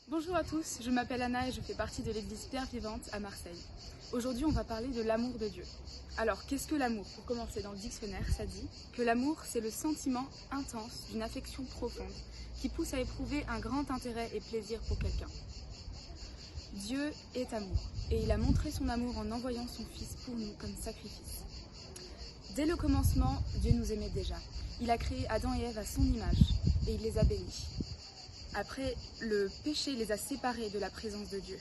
Bonjour à tous, je m'appelle Anna et je fais partie de l'église Pierre Vivante à Marseille. Aujourd'hui, on va parler de l'amour de Dieu. Alors, qu'est-ce que l'amour? Pour commencer, dans le dictionnaire, ça dit que l'amour, c'est le sentiment intense d'une affection profonde qui pousse à éprouver un grand intérêt et plaisir pour quelqu'un. Dieu est amour et il a montré son amour en envoyant son Fils pour nous comme sacrifice. Dès le commencement, Dieu nous aimait déjà. Il a créé Adam et Ève à son image et il les a bénis. Après, le péché les a séparés de la présence de Dieu.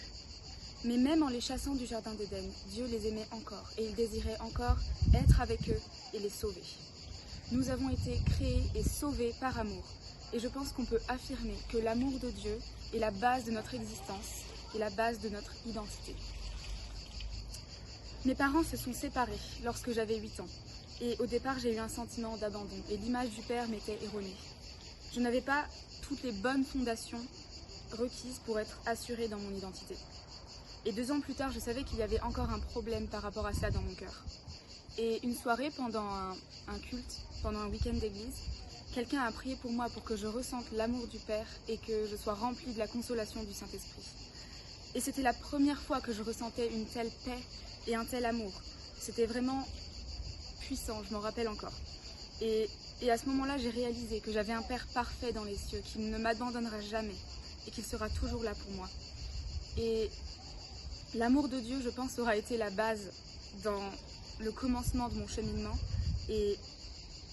Mais même en les chassant du jardin d'Éden, Dieu les aimait encore et il désirait encore être avec eux et les sauver. Nous avons été créés et sauvés par amour. Et je pense qu'on peut affirmer que l'amour de Dieu est la base de notre existence et la base de notre identité. Mes parents se sont séparés lorsque j'avais 8 ans. Et au départ, j'ai eu un sentiment d'abandon et l'image du père m'était erronée. Je n'avais pas toutes les bonnes fondations requises pour être assurée dans mon identité. Et 2 ans plus tard, je savais qu'il y avait encore un problème par rapport à ça dans mon cœur. Et une soirée, pendant un culte, pendant un week-end d'église, quelqu'un a prié pour moi pour que je ressente l'amour du Père et que je sois remplie de la consolation du Saint-Esprit. Et c'était la première fois que je ressentais une telle paix et un tel amour. C'était vraiment puissant, je m'en rappelle encore. Et à ce moment-là, j'ai réalisé que j'avais un Père parfait dans les cieux, qui ne m'abandonnera jamais et qu'il sera toujours là pour moi. Et l'amour de Dieu, je pense, aura été la base dans le commencement de mon cheminement. Et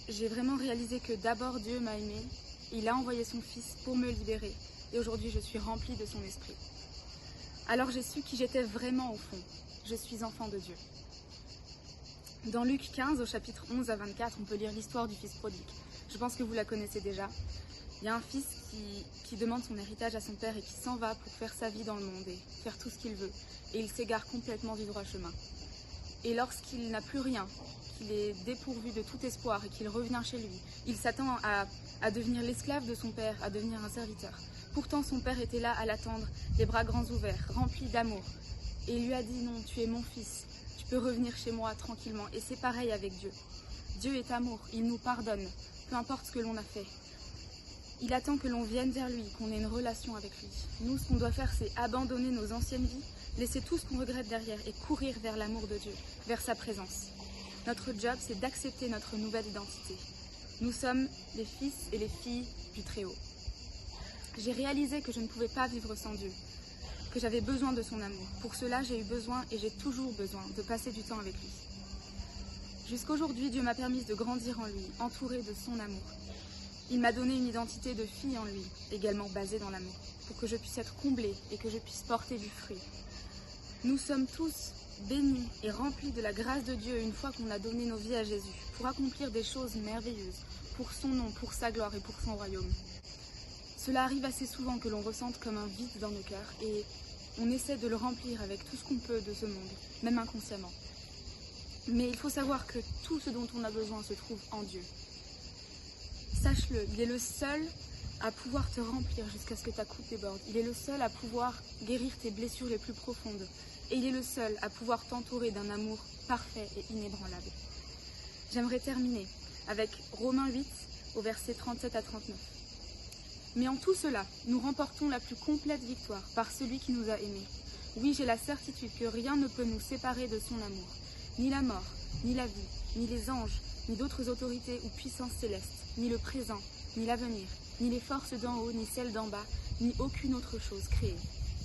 j'ai vraiment réalisé que d'abord Dieu m'a aimée, il a envoyé son Fils pour me libérer. Et aujourd'hui, je suis remplie de son esprit. Alors j'ai su qui j'étais vraiment au fond. Je suis enfant de Dieu. Dans Luc 15, au chapitre 11 à 24, on peut lire l'histoire du fils prodigue. Je pense que vous la connaissez déjà. Il y a un fils qui demande son héritage à son père et qui s'en va pour faire sa vie dans le monde et faire tout ce qu'il veut. Et il s'égare complètement du droit chemin. Et lorsqu'il n'a plus rien, qu'il est dépourvu de tout espoir et qu'il revient chez lui, il s'attend à devenir l'esclave de son père, à devenir un serviteur. Pourtant, son père était là à l'attendre, les bras grands ouverts, remplis d'amour. Et il lui a dit « Non, tu es mon fils. Tu peux revenir chez moi tranquillement. » Et c'est pareil avec Dieu. Dieu est amour, il nous pardonne, peu importe ce que l'on a fait. Il attend que l'on vienne vers lui, qu'on ait une relation avec lui. Nous, ce qu'on doit faire, c'est abandonner nos anciennes vies, laisser tout ce qu'on regrette derrière et courir vers l'amour de Dieu, vers sa présence. Notre job, c'est d'accepter notre nouvelle identité. Nous sommes les fils et les filles du Très-Haut. J'ai réalisé que je ne pouvais pas vivre sans Dieu, que j'avais besoin de son amour. Pour cela, j'ai eu besoin et j'ai toujours besoin de passer du temps avec lui. Jusqu'aujourd'hui, Dieu m'a permis de grandir en lui, entourée de son amour. Il m'a donné une identité de fille en lui, également basée dans l'amour, pour que je puisse être comblée et que je puisse porter du fruit. Nous sommes tous bénis et remplis de la grâce de Dieu une fois qu'on a donné nos vies à Jésus, pour accomplir des choses merveilleuses, pour son nom, pour sa gloire et pour son royaume. Cela arrive assez souvent que l'on ressente comme un vide dans nos cœurs et on essaie de le remplir avec tout ce qu'on peut de ce monde, même inconsciemment. Mais il faut savoir que tout ce dont on a besoin se trouve en Dieu. Sache-le, il est le seul à pouvoir te remplir jusqu'à ce que ta coupe déborde. Il est le seul à pouvoir guérir tes blessures les plus profondes. Et il est le seul à pouvoir t'entourer d'un amour parfait et inébranlable. J'aimerais terminer avec Romains 8, au verset 37 à 39. Mais en tout cela, nous remportons la plus complète victoire par celui qui nous a aimés. Oui, j'ai la certitude que rien ne peut nous séparer de son amour. Ni la mort, ni la vie, ni les anges, ni d'autres autorités ou puissances célestes, ni le présent, ni l'avenir, ni les forces d'en haut, ni celles d'en bas, ni aucune autre chose créée.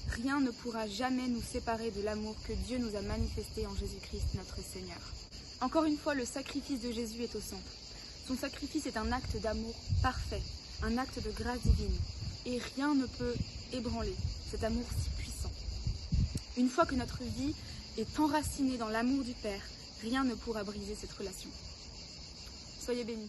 Rien ne pourra jamais nous séparer de l'amour que Dieu nous a manifesté en Jésus-Christ notre Seigneur. Encore une fois, le sacrifice de Jésus est au centre. Son sacrifice est un acte d'amour parfait, un acte de grâce divine. Et rien ne peut ébranler cet amour si puissant. Une fois que notre vie est enracinée dans l'amour du Père, rien ne pourra briser cette relation. Soyez bénis.